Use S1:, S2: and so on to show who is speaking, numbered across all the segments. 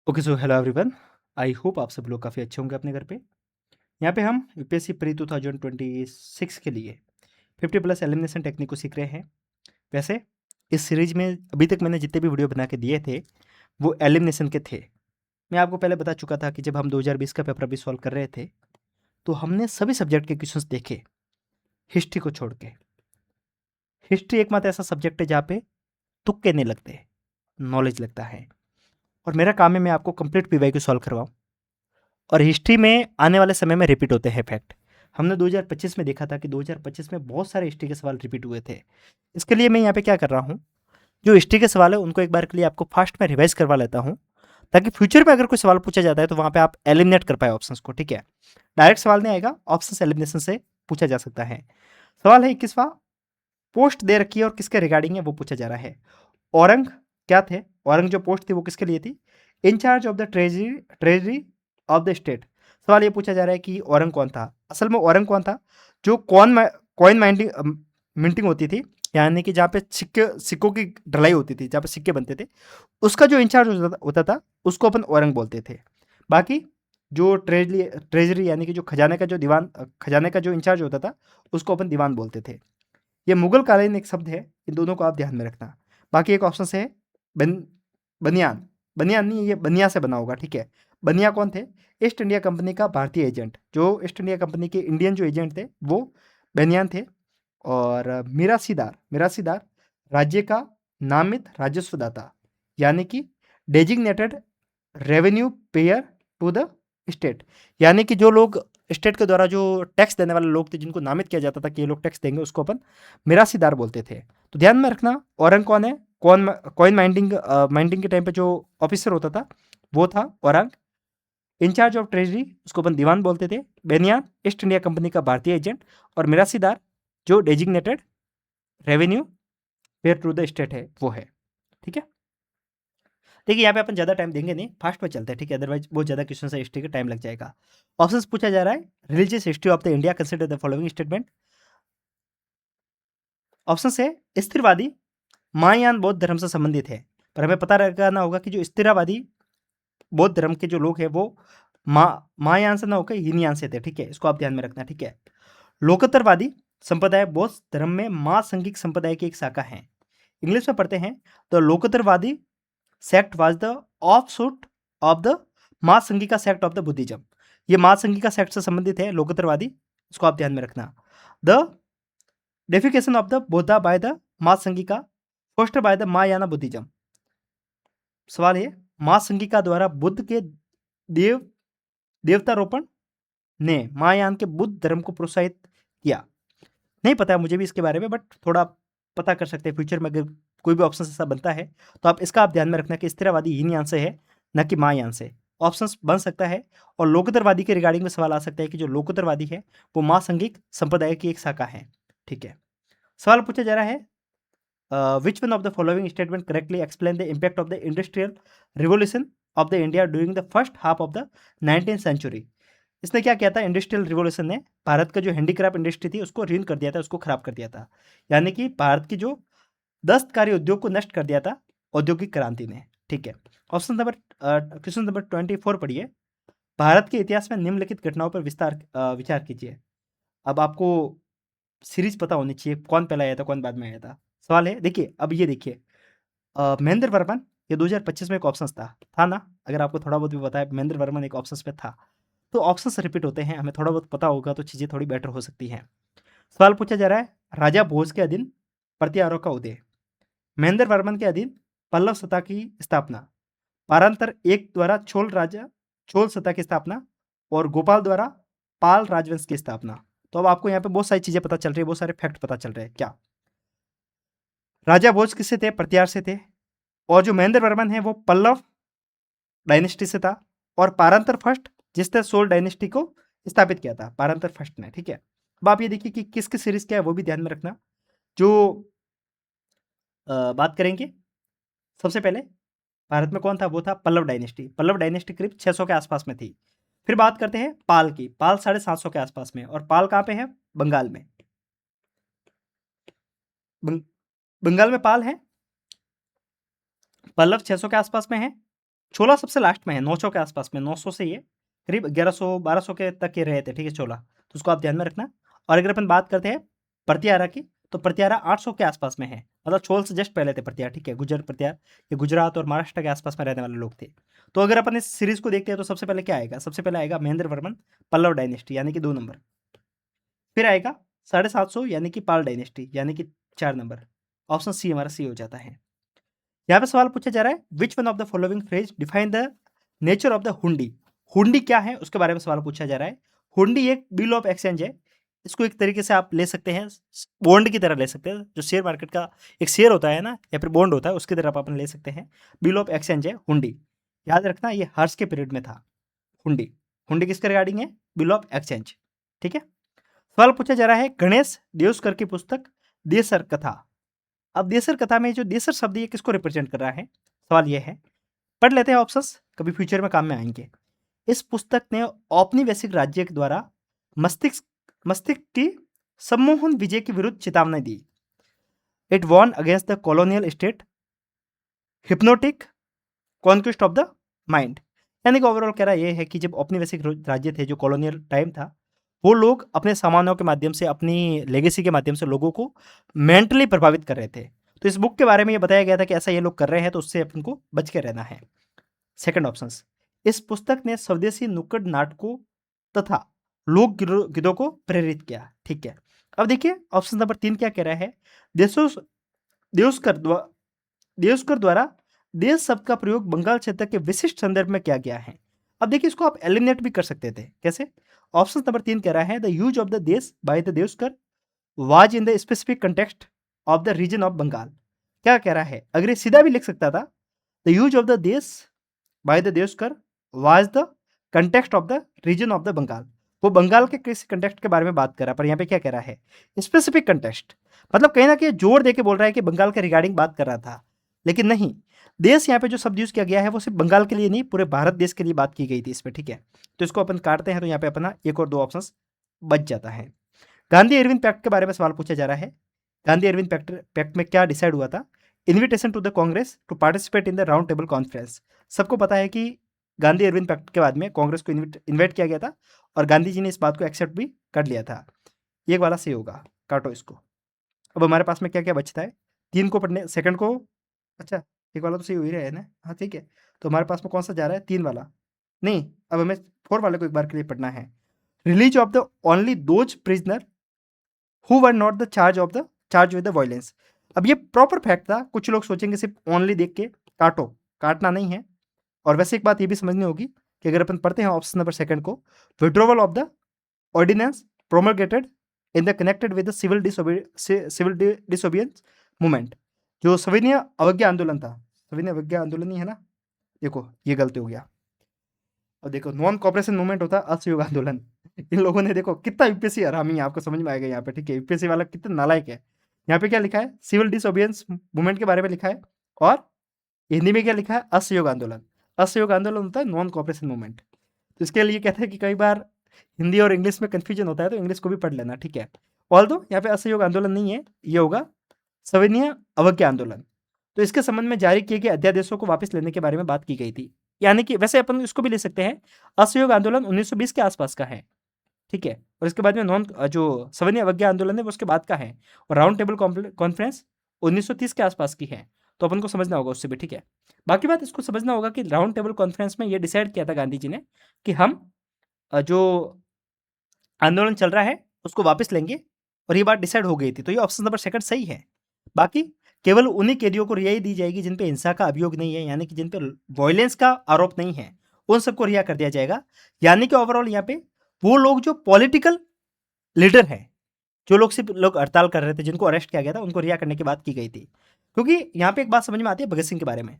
S1: Okay so hello everyone. I hope आप सब लोग काफ़ी अच्छे होंगे अपने घर पे। यहाँ पे हम यूपीएससी प्री 2026 के लिए 50+ एलिमिनेशन टेक्निक को सीख रहे हैं। वैसे इस सीरीज में अभी तक मैंने जितने भी वीडियो बना के दिए थे वो एलिमिनेशन के थे। मैं आपको पहले बता चुका था कि जब हम 2020 का पेपर अभी सॉल्व कर रहे थे तो हमने सभी सब्जेक्ट के क्वेश्चंस देखे, हिस्ट्री को छोड़ के। हिस्ट्री एकमात्र ऐसा सब्जेक्ट है जहाँ पे तुक्के नहीं लगते, नॉलेज लगता है। और मेरा काम है मैं आपको कंप्लीट पीवाई को सॉल्व करवाऊँ। और हिस्ट्री में आने वाले समय में रिपीट होते हैं फैक्ट। हमने 2025 में देखा था कि 2025 में बहुत सारे हिस्ट्री के सवाल रिपीट हुए थे। इसके लिए मैं यहाँ पे क्या कर रहा हूँ, जो हिस्ट्री के सवाल है उनको एक बार के लिए आपको फास्ट में रिवाइज करवा लेता हूँ, ताकि फ्यूचर में अगर कोई सवाल पूछा जाता है तो वहाँ पे आप एलिमिनेट कर पाए ऑप्शंस को। ठीक है, डायरेक्ट सवाल नहीं आएगा, ऑप्शन एलिमिनेशन से पूछा जा सकता है। सवाल है 21वां, पोस्ट दे रखी है और किसके रिगार्डिंग है वो पूछा जा रहा है। औरंग क्या थे, औरंग जो पोस्ट थी वो किसके लिए थी, in-charge of the treasury of the state. सवाल ये पूछा जा रहा है कि औरंग कौन था। असल में औरंग कौन था, जो कॉइन माइंडिंग मिंटिंग होती थी, यानी कि जहाँ पे सिक्कों की ढलाई होती थी, जहाँ पे सिक्के बनते थे, उसका जो इंचार्ज होता था उसको अपन औरंग बोलते थे। बाकी जो ट्रेजरी यानी कि जो खजाने का जो इंचार्ज होता था उसको अपन दीवान बोलते थे। ये मुगल कालीन एक शब्द है, इन दोनों को आप ध्यान में रखना। बाकी एक ऑप्शन से है बन बनियान। बनियान नहीं, ये बनिया से बना होगा। ठीक है, बनिया कौन थे, ईस्ट इंडिया कंपनी का भारतीय एजेंट। जो ईस्ट इंडिया कंपनी के इंडियन जो एजेंट थे वो बनियान थे। और मिरासीदार राज्य का नामित राजस्वदाता, यानी कि designated revenue payer to the state, यानी कि जो लोग स्टेट के द्वारा जो टैक्स देने वाले लोग थे, जिनको नामित किया जाता था कि ये लोग टैक्स देंगे, उसको अपन मिरासीदार बोलते थे। तो ध्यान में रखना, औरंग कौन है, कॉइन माइंडिंग के टाइम पे जो ऑफिसर होता था वो था औरंग। इंचार्ज ऑफ ट्रेजरी उसको अपन दीवान बोलते थे। बेनियान ईस्ट इंडिया कंपनी का भारतीय एजेंट। और मिरासीदार जो designated revenue payer to the state है वो है। ठीक है, देखिए यहाँ पे अपन ज़्यादा टाइम देंगे नहीं, फास्ट में चलते हैं। ठीक है, अदरवाइज बहुत ज़्यादा क्वेश्चन है हिस्ट्री का, टाइम लग जाएगा। ऑप्शंस पूछा जा रहा है, religious history of the India consider the following statement. Option है स्थिरवादी महायान बौद्ध धर्म से संबंधित है, पर हमें पता लगाना होगा कि जो स्थिरवादी बौद्ध धर्म के जो लोग हैं वो महायान से ना होकर हीनयान से थे। ठीक है, इसको आप ध्यान में रखना। ठीक है, लोकोत्तरवादी संप्रदाय बौद्ध धर्म में महासंघिक संप्रदाय की एक शाखा है। इंग्लिश में पढ़ते हैं तो Lokottaravadi sect was the offshoot of the Mahasanghika sect of the Buddhism. ये महासंघिका सेक्ट से संबंधित है लोकोत्तरवादी, इसको आप ध्यान में रखना। The deification of the Buddha by the Mahasanghika foster by the Mahayana Buddhism. सवाल है, महासंघिका द्वारा बुद्ध के देव देवतारोपण ने महायान के बुद्ध धर्म को प्रोत्साहित किया। नहीं पता है मुझे भी इसके बारे में, बट थोड़ा पता कर सकते हैं फ्यूचर में अगर कोई भी ऑप्शन ऐसा बनता है तो आप इसका आप ध्यान में रखना कि स्थिरवादी हीनयान से है, न कि महायान से। ऑप्शंस बन सकता है। और लोकोत्तरवादी के रिगार्डिंग में सवाल आ सकता है कि जो लोकोत्तरवादी है वो महासंघिक संप्रदाय की एक शाखा है। ठीक है, सवाल पूछा जा रहा है which one of the following statement correctly explain the impact of the industrial revolution of the India during the first half of the 19th century. इसने क्या किया था, इंडस्ट्रियल रिवॉल्यूशन ने भारत का जो हैंडीक्राफ्ट इंडस्ट्री थी उसको रीन कर दिया था, उसको खराब कर दिया था। यानी कि भारत की जो दस्तकारी उद्योग को नष्ट कर दिया था औद्योगिक क्रांति ने। ठीक है, ऑप्शन नंबर क्वेश्चन नंबर 24 पढ़िए। भारत के इतिहास में निम्नलिखित घटनाओं पर विचार कीजिए। अब आपको सीरीज पता होनी चाहिए, कौन पहले आया था कौन बाद में आया था। सवाल है, देखिए अब ये देखिए, महेंद्र वर्मन, ये 2025 में एक ऑप्शन था ना, अगर आपको थोड़ा बहुत भी पता है महेंद्र वर्मन एक ऑप्शन पे था। तो ऑप्शंस रिपीट होते हैं, हमें थोड़ा बहुत पता होगा तो चीज़ें थोड़ी बेटर हो सकती हैं। सवाल पूछा जा रहा है, राजा भोज के अधीन प्रत्यारों का उदय, महेंद्र वर्मन के अधीन पल्लव सत्ता की स्थापना, पारांतर एक द्वारा छोल सत्ता की स्थापना, और गोपाल द्वारा पाल राजवंश की स्थापना। तो अब आपको यहाँ पे बहुत सारी चीजें पता चल रही है, बहुत सारे फैक्ट पता चल रहे हैं। क्या राजा भोज किससे थे, प्रत्यार से थे। और जो महेंद्र वर्मन है वो पल्लव डायनेस्टी से था। और पारंतर फर्स्ट जिसने सोल डायनेस्टी को स्थापित किया था, पारंतर फर्स्ट ने। ठीक है, अब आप ये देखिए कि किसकी सीरीज क्या है वो भी ध्यान में रखना। जो बात करेंगे सबसे पहले भारत में कौन था, वो था पल्लव डायनेस्टी। पल्लव डायनेस्टी करीब 600 के आसपास में थी। फिर बात करते हैं पाल की, पाल 750 के आसपास में। और पाल कहाँ पे है, बंगाल में। बंगाल में पाल है। पल्लव 600 के आसपास में है। चोला सबसे लास्ट में है, 900 के आसपास में, 900 से ये करीब 1100-1200 के तक ये रहे थे, ठीक है, चोला। तो उसको आप ध्यान में रखना। और अगर अपन बात करते हैं प्रतिहारा की, तो प्रतिहारा 800 के आसपास में है, मतलब चोल से जस्ट पहले थे प्रतिहार, ठीक है। गुजर प्रतिहार ये गुजरात और महाराष्ट्र के आसपास में रहने वाले लोग थे। तो अगर अपन इस सीरीज को देखते हैं तो सबसे पहले क्या आएगा, सबसे पहले आएगा महेंद्र वर्मन पल्लव डायनेस्टी यानी कि 2 नंबर। फिर आएगा 750 यानी कि पाल डायनेस्टी यानी कि 4 नंबर। ऑप्शन सी हमारा सी हो जाता है। यहाँ पे सवाल पूछा जा रहा है which one of the following phrase define the nature of the हुंडी। हुंडी क्या है उसके बारे में सवाल पूछा जा रहा है। हुंडी एक बिल ऑफ एक्सचेंज है। इसको एक तरीके से आप ले सकते हैं, बॉन्ड की तरह ले सकते हैं, जो शेयर मार्केट का एक शेयर होता है ना, या फिर बॉन्ड होता है, उसकी तरह आप अपन ले सकते हैं। बिल ऑफ एक्सचेंज है हुंडी। याद रखना ये हर्ष के पीरियड में था हुंडी। हुंडी किसके रिगार्डिंग है, बिल ऑफ एक्सचेंज, ठीक है। सवाल पूछा जा रहा है गणेश देवस्कर की पुस्तक देसर कथा। अब देसर कथा में जो देसर शब्द ये किसको रिप्रेजेंट कर रहा है, सवाल ये है। पढ़ लेते हैं ऑप्शंस, कभी फ्यूचर में काम में आएंगे। इस पुस्तक ने औपनिवेशिक राज्य के द्वारा मस्तिष्क मस्तिष्क की सम्मोहन विजय के विरुद्ध चेतावनी दी। It warn against the colonial state hypnotic conquest of the mind. यानी कि ओवरऑल कह रहा है ये है कि जब औपनिवेशिक राज्य थे, जो कॉलोनियल टाइम था, वो लोग अपने सामानों के माध्यम से, अपनी लेगेसी के माध्यम से लोगों को मेंटली प्रभावित कर रहे थे। तो इस बुक के बारे में ये बताया गया था कि ऐसा ये लोग कर रहे हैं, तो उससे अपन को बच के रहना है। सेकंड ऑप्शन, इस पुस्तक ने स्वदेशी नुक्कड़ नाटकों तथा लोक गीतों को प्रेरित किया, ठीक है। अब देखिए ऑप्शन नंबर 3 क्या कह रहा है, देशों देवस्कर देवस्कर द्वारा देश शब्द का प्रयोग बंगाल क्षेत्र के विशिष्ट संदर्भ में किया गया है। अब देखिए इसको आप एलिमिनेट भी कर सकते थे, कैसे। ऑप्शन नंबर 3 कह रहा है the use of the desh by the Deuskar was in the specific context of the region of Bengal. क्या कह रहा है, अगर ये सीधा भी लिख सकता था, the use of the desh by the Deuskar was the context of the region of the Bengal. वो बंगाल के किसी कंटेक्स्ट के बारे में बात कर रहा है, पर यहाँ पे क्या कह रहा है, स्पेसिफिक कंटेक्स्ट, मतलब कहीं ना कहीं जोर देके बोल रहा है कि बंगाल के रिगार्डिंग बात कर रहा था। लेकिन नहीं, देश यहाँ पे जो शब्द यूज किया गया है वो सिर्फ बंगाल के लिए नहीं, पूरे भारत देश के लिए बात की गई थी इसमें, ठीक है। तो इसको अपन काटते हैं, तो यहाँ पे अपना एक और 2 ऑप्शन बच जाता है। गांधी इरविन पैक्ट के बारे में सवाल पूछा जा रहा है। गांधी इरविन पैक्ट में क्या डिसाइड हुआ था, invitation to the Congress to participate in the round table conference. सबको पता है कि गांधी इरविन पैक्ट के बाद में कांग्रेस को इन्वाइट किया गया था, और गांधी जी ने इस बात को एक्सेप्ट भी कर लिया था। ये वाला सही होगा, काटो इसको। अब हमारे पास में क्या क्या बचता है, 3 को पढ़ने, सेकंड को, अच्छा एक वाला तो सही हो ही रहा है ना, हाँ ठीक है। तो हमारे पास में कौन सा जा रहा है, 3 वाला नहीं, अब हमें 4 वाले को एक बार के लिए पढ़ना है। Release of the only those prisoner who were not the charge with the violence. अब ये प्रॉपर फैक्ट था, कुछ लोग सोचेंगे सिर्फ ओनली देख के काटो, काटना नहीं है। और वैसे एक बात ये भी समझनी होगी कि अगर अपन पढ़ते हैं ऑप्शन नंबर सेकंड को, withdrawal of the ordinance promulgated in the connected with the civil disobedience movement, जो सविनय अवज्ञा आंदोलन था, सविनय अवज्ञा आंदोलन ही है ना, देखो ये गलती हो गया। और देखो नॉन कॉपरेशन मूवमेंट होता है असहयोग आंदोलन। इन लोगों ने देखो कितना यूपीएससी हरामी है, आपको समझ में आएगा यहाँ पे, ठीक है। यूपीएससी वाला कितना नालायक है। यहाँ पे क्या लिखा है, सिविल डिसोबियंस मूवमेंट के बारे में लिखा है, और हिंदी में क्या लिखा है, असहयोग आंदोलन। असहयोग आंदोलन होता है नॉन कॉपरेशन मूवमेंट। तो इसके लिए कहते हैं कि कई बार हिंदी और इंग्लिश में कंफ्यूजन होता है, तो इंग्लिश को भी पढ़ लेना, ठीक है। ऑल्दो यहाँ पे असहयोग आंदोलन नहीं है, ये होगा सविनय अवज्ञा आंदोलन। तो इसके संबंध में जारी किए गए अध्यादेशों को वापस लेने के बारे में बात की गई थी। यानी कि वैसे अपन इसको भी ले सकते हैं, असहयोग आंदोलन 1920 के आसपास का है, ठीक है। और इसके बाद में नॉन जो सविनय अवज्ञा आंदोलन है वो उसके बाद का है, और राउंड टेबल कॉन्फ्रेंस 1930 के आसपास की है। तो अपन को समझना होगा उससे भी, ठीक है। बाकी बात इसको समझना होगा कि राउंड टेबल कॉन्फ्रेंस में ये डिसाइड किया था गांधी जी ने कि हम जो आंदोलन चल रहा है उसको वापस लेंगे, और ये बात डिसाइड हो गई थी। तो ये ऑप्शन नंबर सेकंड सही है। बाकी केवल उन्हीं कैदियों को रिहाई दी जाएगी जिन पे हिंसा का अभियोग नहीं है, यानी कि जिन पे वायलेंस का आरोप नहीं है, उन सबको रिहा कर दिया जाएगा। यानी कि ओवरऑल यहाँ पे वो लोग जो पॉलिटिकल लीडर हैं, जो लोग सिर्फ लोग हड़ताल कर रहे थे, जिनको अरेस्ट किया गया था, उनको रिहा करने की बात की गई थी। क्योंकि यहाँ पे एक बात समझ में आती है भगत सिंह के बारे में।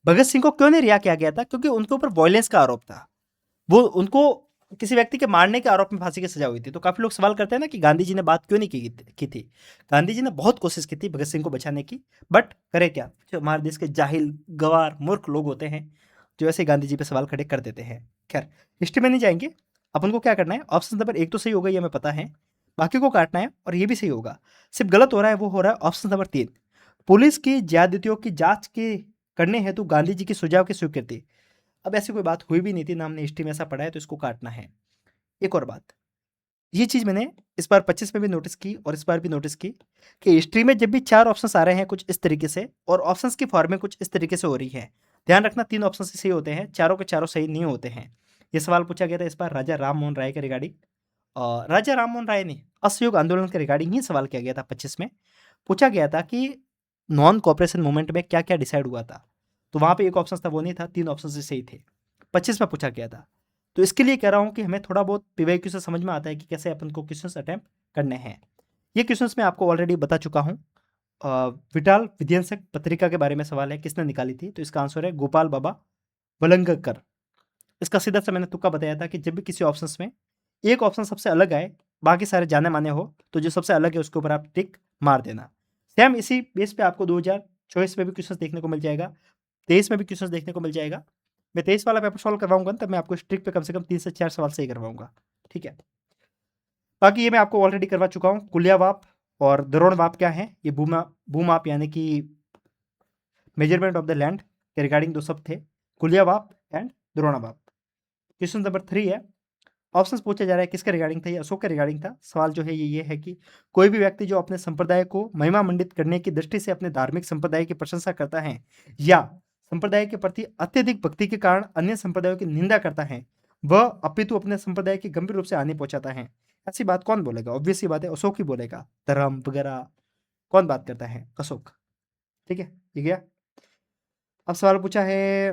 S1: भगत सिंह को क्यों नहीं रिहा किया गया था, क्योंकि उनके ऊपर वायलेंस का आरोप था। वो उनको किसी व्यक्ति के मारने के आरोप में फांसी की सजा हुई थी। तो काफी लोग सवाल करते हैं ना कि गांधी जी ने बात क्यों नहीं की थी। गांधी जी ने बहुत कोशिश की थी भगत सिंह को बचाने की, बट करे क्या, जो हमारे देश के जाहिल गवार मूर्ख लोग होते हैं, जो ऐसे गांधी जी पे सवाल खड़े कर देते हैं। खैर हिस्ट्री में नहीं जाएंगे, अपन को क्या करना है, ऑप्शन नंबर 1 तो सही होगा, ये हमें पता है, बाकी को काटना है, और ये भी सही होगा। सिर्फ गलत हो रहा है वो हो रहा है ऑप्शन नंबर 3, पुलिस की ज्यादतियों की जांच के करने हेतु गांधी जी की सुझाव की स्वीकृति। अब ऐसी कोई बात हुई भी नहीं थी, ना हमने हिस्ट्री में ऐसा पढ़ा है, तो इसको काटना है। एक और बात, ये चीज़ मैंने इस बार 25 में भी नोटिस की और इस बार भी नोटिस की कि हिस्ट्री में जब भी 4 ऑप्शंस आ रहे हैं कुछ इस तरीके से और ऑप्शंस की फॉर्मेट कुछ इस तरीके से हो रही है, ध्यान रखना 3 ऑप्शंस ही सही होते हैं, चारों के चारों सही नहीं होते हैं। ये सवाल पूछा गया था इस बार राजा राम मोहन राय के रिगार्डिंग, राजा राम मोहन राय ने असहयोग आंदोलन के रिगार्डिंग ही सवाल किया गया था 25 में। पूछा गया था कि नॉन कोऑपरेशन मूवमेंट में क्या-क्या डिसाइड हुआ था? तो वहाँ पे एक ऑप्शन था वो नहीं था, 3 ऑप्शंस ही सही थे। 25 में पूछा गया था। तो इसके लिए कह रहा हूँ कि हमें थोड़ा बहुत पीवाईक्यू से समझ में आता है कि कैसे अपन को क्वेश्चंस अटेम्प्ट करने हैं। ये क्वेश्चंस मैं आपको ऑलरेडी बता चुका हूँ। विटाल विध्यंसक पत्रिका के बारे में सवाल है, किसने निकाली थी? तो इसका आंसर है गोपाल बाबा वलंगकर। इसका सीधा सा मैंने तुक्का बताया था कि जब भी किसी ऑप्शंस में एक ऑप्शन सबसे अलग आए, बाकी सारे जाने-माने हो, तो जो सबसे अलग है उसके ऊपर आप टिक मार देना। सेम इसी बेस पे आपको 2024 में भी क्वेश्चंस देखने को मिल जाएगा, 23 में भी क्वेश्चंस देखने को मिल जाएगा। मैं 23 वाला पेपर सॉल्व करवाऊँगा ना, तब मैं आपको स्ट्रिक पे कम से कम 3 से 4 सवाल सही करवाऊँगा, ठीक है? बाकी ये मैं आपको ऑलरेडी करवा चुका हूँ। कुलियावाप और द्रोणवाप क्या है? ये भूमाप यानी कि मेजरमेंट ऑफ द लैंड के रिगार्डिंग 2 शब्द थे, कुलियावाप एंड द्रोणावाप। क्वेश्चन नंबर 3 है, ऑप्शंस पूछा जा रहा है किसके रिगार्डिंग था? ये अशोक के रिगार्डिंग था। सवाल जो है ये है कि कोई भी व्यक्ति जो अपने संप्रदाय को महिमा मंडित करने की दृष्टि से अपने धार्मिक संप्रदाय की प्रशंसा करता है या संप्रदाय के प्रति अत्यधिक भक्ति के कारण अन्य संप्रदायों की निंदा करता है, वह अपितु अपने संप्रदाय की गंभीर रूप से हानि पहुंचाता है। ऐसी बात कौन बोलेगा? ऑब्वियस सी बात है, अशोक ही बोलेगा। धर्म वगैरह कौन बात करता है? अशोक। ठीक है, ठीक है। अब सवाल पूछा है,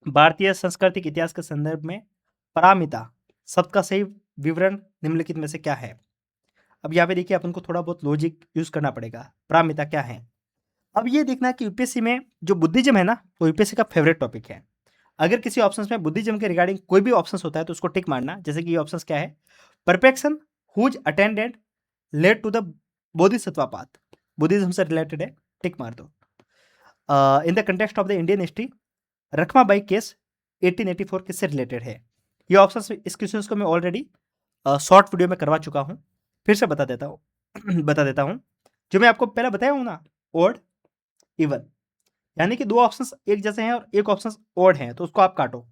S1: भारतीय सांस्कृतिक इतिहास के संदर्भ में पारमिता शब्द का सही विवरण निम्नलिखित में से क्या है? अब यहाँ पे देखिए अपन को थोड़ा बहुत लॉजिक यूज करना पड़ेगा। पारमिता क्या है? अब ये देखना है कि यूपीएससी में जो बुद्धिज्म है ना, वो यूपीएससी का फेवरेट टॉपिक है। अगर किसी ऑप्शंस में बुद्धिज्म के रिगार्डिंग कोई भी ऑप्शंस होता है तो उसको टिक मारना। जैसे कि ये ऑप्शंस क्या है? Perfection whose attended lead to the bodhisattva path, Buddhism से रिलेटेड है, टिक मार दो। In the context of the Indian history, Rakhmabai case 1884 किससे रिलेटेड है? ये ऑप्शंस, इस क्वेश्चंस को मैं ऑलरेडी शॉर्ट वीडियो में करवा चुका हूँ, फिर से बता देता हूँ बता देता हूँ। जो मैं आपको पहले बताया हूँ ना, ओड इवन, यानी कि 2 ऑप्शंस एक जैसे हैं और एक ऑप्शंस ओड हैं, तो उसको आप काटो।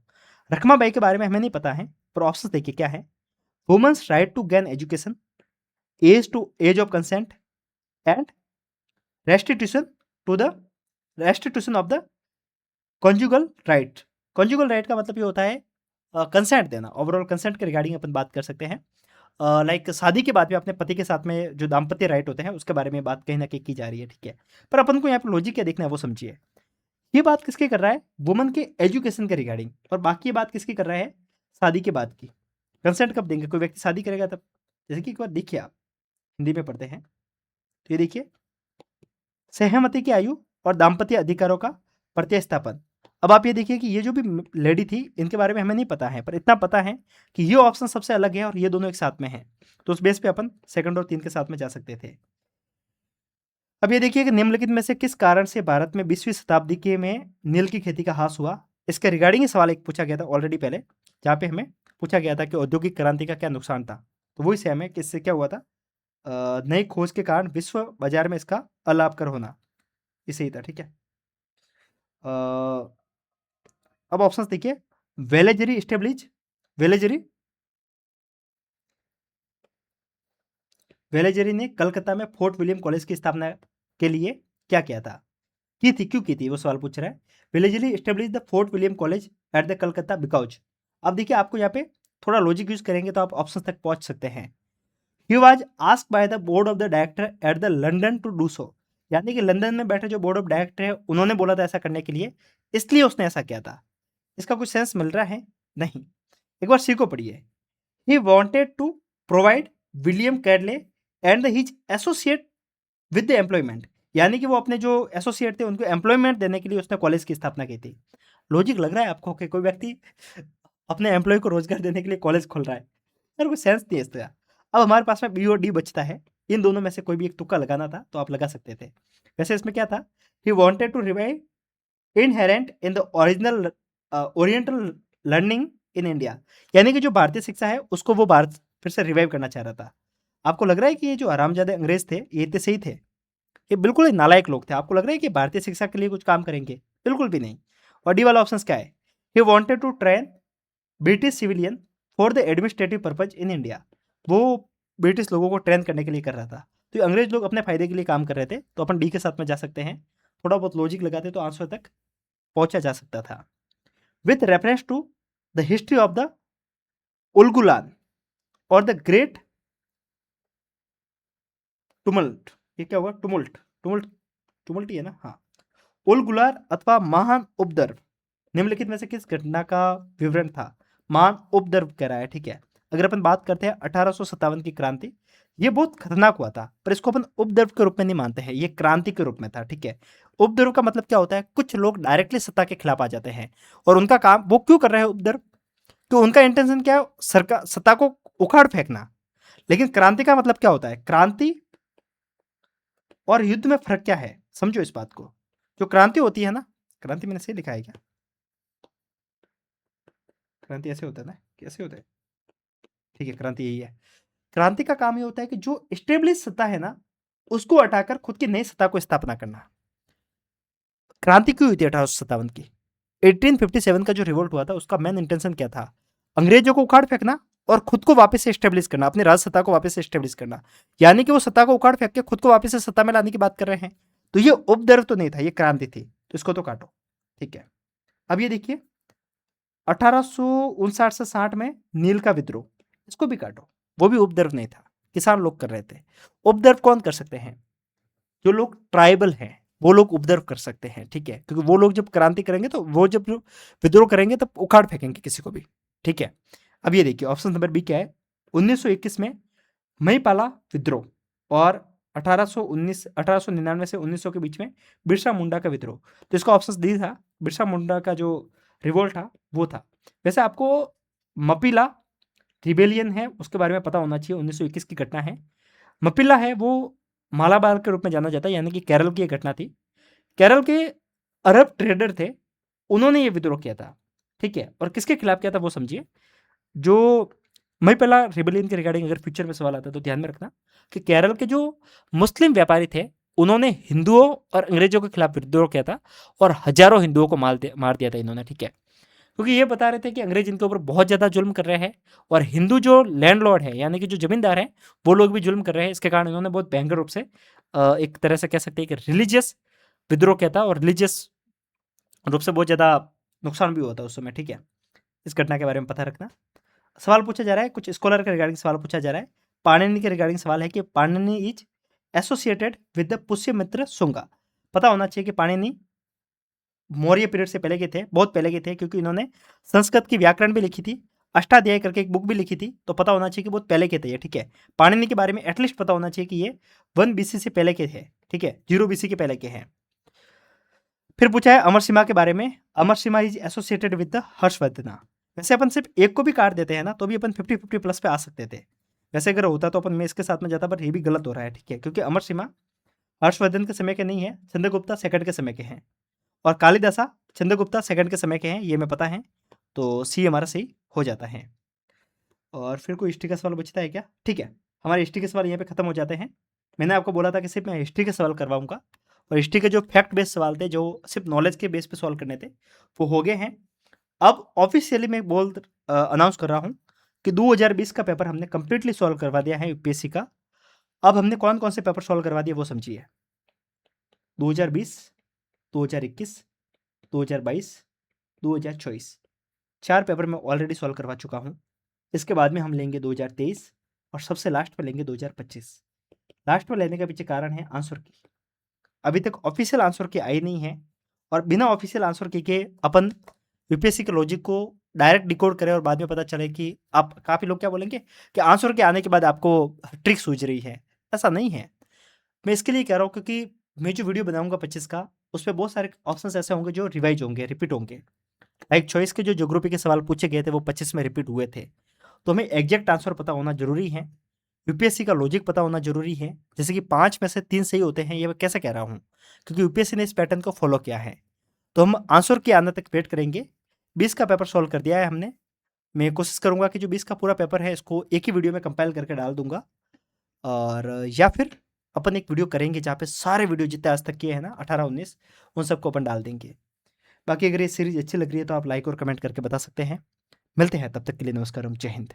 S1: रखमाबाई के बारे में हमें नहीं पता है, पर ऑप्शंस देखिए क्या है? Women's right to gain education, age of consent and restitution to the restitution of the conjugal right. Conjugal right का मतलब ये होता है कंसेंट देना। ओवरऑल कंसेंट के रिगार्डिंग अपन बात कर सकते हैं। लाइक शादी के बाद भी अपने पति के साथ में जो दाम्पत्य राइट होते हैं उसके बारे में बात कहीं ना कहीं की जा रही है, ठीक है। पर अपन को यहाँ पर लॉजिक क्या देखना है वो समझिए। ये बात किसके कर रहा है? वुमन के एजुकेशन के रिगार्डिंग। और बाकी ये बात किसकी कर रहा है? शादी के बाद की। कंसेंट कब देंगे? कोई व्यक्ति शादी करेगा तब। जैसे कि एक बार देखिए, आप हिंदी में पढ़ते हैं तो ये देखिए, सहमति की आयु और दाम्पत्य अधिकारों का प्रतिस्थापन। अब आप ये देखिए कि ये जो भी लेडी थी इनके बारे में हमें नहीं पता है, पर इतना पता है कि ये ऑप्शन सबसे अलग है और ये दोनों एक साथ में हैं, तो उस बेस पे अपन सेकंड और 3 के साथ में जा सकते थे। अब ये देखिए कि निम्नलिखित में से किस कारण से भारत में 20वीं शताब्दी के में नील की खेती का ह्रास हुआ? इसके रिगार्डिंग ही सवाल एक पूछा गया था ऑलरेडी पहले, जहाँ पे हमें पूछा गया था कि औद्योगिक क्रांति का क्या नुकसान था। तो वही सेम है कि इससे क्या हुआ था? नई खोज के कारण विश्व बाजार में इसका अलाभकर होना, ये सही था, ठीक है। अब ऑप्शंस देखिए, वेलेजरी स्टेब्लिश, वेलेजरी वेलेजरी ने कलकत्ता में फोर्ट विलियम कॉलेज की स्थापना के लिए क्या किया था? की थी, क्यों की थी, वो सवाल पूछ रहा है। Wellesley establish the Fort William College at the Calcutta because. अब देखिए, आपको यहाँ पे थोड़ा लॉजिक यूज करेंगे तो आप ऑप्शन तक पहुंच सकते हैं। He was asked by the board of the director at the London to do so, यानी कि लंदन में बैठे जो बोर्ड ऑफ डायरेक्टर है उन्होंने बोला था ऐसा करने के लिए, इसलिए उसने ऐसा किया था। इसका कुछ सेंस मिल रहा है? नहीं। एक बार सी को पढ़िए। He wanted to provide William Cadley and his associate with the employment, यानी कि वो अपने जो एसोसिएट थे उनको एम्प्लॉयमेंट देने के लिए उसने कॉलेज की स्थापना की थी। लॉजिक लग रहा है आपको कि कोई व्यक्ति अपने एम्प्लॉय को रोजगार देने के लिए कॉलेज खोल रहा है? यार कोई सेंस नहीं है इसका। अब हमारे पास में बी और डी बचता है, इन दोनों में से कोई भी एक तुक्का लगाना था तो आप लगा सकते थे। वैसे इसमें क्या था? He wanted to revive inherent in the original oriental learning in India, यानी कि जो भारतीय शिक्षा है उसको वो भारत फिर से रिवाइव करना चाह रहा था। आपको लग रहा है कि ये जो हरामजादे अंग्रेज थे ये इतने सही थे? ये बिल्कुल ही नालायक लोग थे। आपको लग रहा है कि भारतीय शिक्षा के लिए कुछ काम करेंगे? बिल्कुल भी नहीं। और डी वाला ऑप्शन क्या है? He wanted to train British civilian for the administrative purpose in India. वो ब्रिटिश लोगों को ट्रेन करने के लिए कर रहा था। तो अंग्रेज लोग अपने फायदे के लिए काम कर रहे थे, तो अपन डी के साथ में जा सकते हैं। थोड़ा बहुत लॉजिक लगाते तो आंसर तक पहुंचा जा सकता था। With reference to the history of the Ulgulan और द ग्रेट टुमल्ट, ये क्या होगा? टुमुल्ट, टुमुल्ट, टुमुल्ट ही है ना? हाँ। उलगुलार अथवा महान उपद्रव निम्नलिखित में से किस घटना का विवरण था? महान उपद्रव कह रहा है, ठीक है। अगर अपन बात करते हैं 1857 की क्रांति, ये बहुत खतरनाक हुआ था, पर इसको अपन उपद्रव के रूप में नहीं मानते हैं, ये क्रांति के रूप में था, ठीक है। उपद्रव का मतलब क्या होता है? कुछ लोग डायरेक्टली सत्ता के खिलाफ आ जाते हैं, और उनका काम, वो क्यों कर रहे हैं उपद्रव? तो उनका इंटेंशन क्या है? सरकार, सत्ता को उखाड़ फेंकना। लेकिन क्रांति का मतलब क्या होता है? क्रांति और युद्ध में फर्क क्या है, समझो इस बात को। जो क्रांति होती है ना, क्रांति मैंने सही लिखा है क्या? क्रांति ऐसे होता है ना, कैसे होता है? ठीक है, क्रांति यही है। क्रांति का काम ये होता है कि जो स्टेब्लिश सत्ता है ना, उसको हटाकर खुद की नई सत्ता को स्थापना करना। क्रांति क्यों हुई थी 1857 की? 1857 का जो रिवोल्ट हुआ था, उसका मेन इंटेंशन क्या था? अंग्रेजों को उखाड़ फेंकना और खुद को वापस से स्टेब्लिश करना, अपनी राज सत्ता को वापस से स्टेब्लिश करना। यानी कि वो सत्ता को उखाड़ फेंक के खुद को वापस से सत्ता में लाने की बात कर रहे हैं। तो ये उपद्रव तो नहीं था, ये क्रांति थी। तो इसको तो काटो, ठीक है। अब ये देखिए 1859 से 60 में नील का विद्रोह, इसको भी काटो, वो भी उपद्रव नहीं था, किसान लोग कर रहे थे। उपद्रव कौन कर सकते हैं? जो लोग ट्राइबल हैं, वो लोग उपद्रव कर सकते हैं, ठीक है, क्योंकि वो लोग जब क्रांति करेंगे, तो वो जब विद्रोह करेंगे तब उखाड़ फेंकेंगे किसी को भी, ठीक है। अब ये देखिए ऑप्शन नंबर बी क्या है? 1921 में महिपाला विद्रोह, और 1899 से 1900 के बीच में बिरसा मुंडा का विद्रोह। तो इसका ऑप्शन डी था, बिरसा मुंडा का जो रिवोल्ट था वो था। वैसे आपको मपिला रिबेलियन है उसके बारे में पता होना चाहिए, 1921 की घटना है। मपिला है वो मालाबार के रूप में जाना जाता है, यानी कि केरल की एक घटना थी। केरल के अरब ट्रेडर थे, उन्होंने ये विद्रोह किया था, ठीक है। और किसके खिलाफ किया था वो समझिए। जो महिपला रिबेलियन के रिगार्डिंग अगर फ्यूचर में सवाल आता है तो ध्यान में रखना कि केरल के जो मुस्लिम व्यापारी थे, उन्होंने हिंदुओं और अंग्रेजों के खिलाफ विद्रोह किया था, और हजारों हिंदुओं को मार दिया था इन्होंने, ठीक है। क्योंकि ये बता रहे थे कि अंग्रेज इनके ऊपर बहुत ज़्यादा जुल्म कर रहे हैं, और हिंदू जो लैंडलॉर्ड है, यानी कि जो जमींदार हैं, वो लोग भी जुल्म कर रहे हैं। इसके कारण इन्होंने बहुत भयंकर रूप से एक तरह से कह सकते हैं कि रिलीजियस विद्रोह किया था, और रिलीजियस रूप से बहुत ज़्यादा नुकसान भी हुआ था उस समय, ठीक है। इस घटना के बारे में पता रखना। सवाल पूछा जा रहा है, कुछ स्कॉलर के रिगार्डिंग सवाल पूछा जा रहा है। पाणिनि के रिगार्डिंग सवाल है कि Panini is associated with the Pushyamitra Shunga. पता होना चाहिए कि पाणिनि मौर्य पीरियड से पहले के थे, बहुत पहले के थे, क्योंकि इन्होंने संस्कृत की व्याकरण भी लिखी थी, अष्टाध्यायी करके एक बुक भी लिखी थी। तो पता होना चाहिए कि बहुत पहले के थे ये, ठीक है। पाणिनि के बारे में एटलीस्ट पता होना चाहिए कि ये 1 BC से पहले के थे, ठीक है, 0 BC के पहले के हैं। फिर पूछा है अमर सिम्हा के बारे में। Amar Simha is associated with the Harshavardhana. वैसे अपन सिर्फ एक को भी काट देते हैं ना, तो भी अपन 50-50 प्लस पे आ सकते थे। वैसे अगर होता तो अपन में इसके साथ में जाता, पर ये भी गलत हो रहा है, ठीक है, क्योंकि अमर सिम्हा हर्षवर्धन के समय के नहीं है, चंद्रगुप्ता सेकंड के समय के हैं, और कालिदासा चंद्रगुप्ता सेकंड के समय के हैं, ये मैं पता है। तो सी हमारा सही हो जाता है। और फिर कोई हिस्ट्री का सवाल बचता है क्या? ठीक है, हमारे हिस्ट्री के सवाल यहाँ पे खत्म हो जाते हैं। मैंने आपको बोला था कि सिर्फ मैं हिस्ट्री के सवाल करवाऊंगा, और हिस्ट्री के जो फैक्ट बेस्ड सवाल थे, जो सिर्फ नॉलेज के बेस पे सॉल्व करने थे, वो हो गए हैं। अब ऑफिशियली मैं अनाउंस कर रहा हूँ कि 2020 का पेपर हमने कंप्लीटली सॉल्व करवा दिया है यूपीएससी का। अब हमने कौन कौन से पेपर सॉल्व करवा दिए वो समझिए। 2020, 2021, 2022, 2024, 4 पेपर मैं ऑलरेडी सॉल्व करवा चुका हूँ। इसके बाद में हम लेंगे 2023, और सबसे लास्ट में लेंगे 2025। लास्ट में लेने का पीछे कारण है आंसर की। अभी तक ऑफिशियल आंसर की आई नहीं है, और बिना ऑफिशियल आंसर की के अपन यूपीएससी के लॉजिक को डायरेक्ट डिकोड करें और बाद में पता चले कि आप, काफ़ी लोग क्या बोलेंगे कि आंसर के आने के बाद आपको ट्रिक सूझ रही है। ऐसा नहीं है। मैं इसके लिए कह रहा हूँ क्योंकि मैं जो वीडियो बनाऊंगा 25 का, उसमें बहुत सारे ऑप्शंस ऐसे होंगे जो रिवाइज होंगे, रिपीट होंगे। लाइक चॉइस के जो ज्योग्राफी के सवाल पूछे गए थे वो 25 में रिपीट हुए थे। तो हमें एग्जैक्ट आंसर पता होना जरूरी है, यूपीएससी का लॉजिक पता होना जरूरी है। जैसे कि 5 में से 3 सही होते हैं, ये मैं कैसे कह रहा हूँ? क्योंकि यूपीएससी ने इस पैटर्न को फॉलो किया है। तो हम आंसर के आने तक वेट करेंगे। 20 का पेपर सॉल्व कर दिया है हमने। मैं कोशिश करूंगा कि जो 20 का पूरा पेपर है इसको एक ही वीडियो में कंपाइल करके डाल दूंगा, और या फिर अपन एक वीडियो करेंगे जहाँ पे सारे वीडियो जितने आज तक किए हैं ना, 18-19, उन सबको अपन डाल देंगे। बाकी अगर ये सीरीज़ अच्छी लग रही है तो आप लाइक और कमेंट करके बता सकते हैं। मिलते हैं, तब तक के लिए नमस्कार, जय हिंद।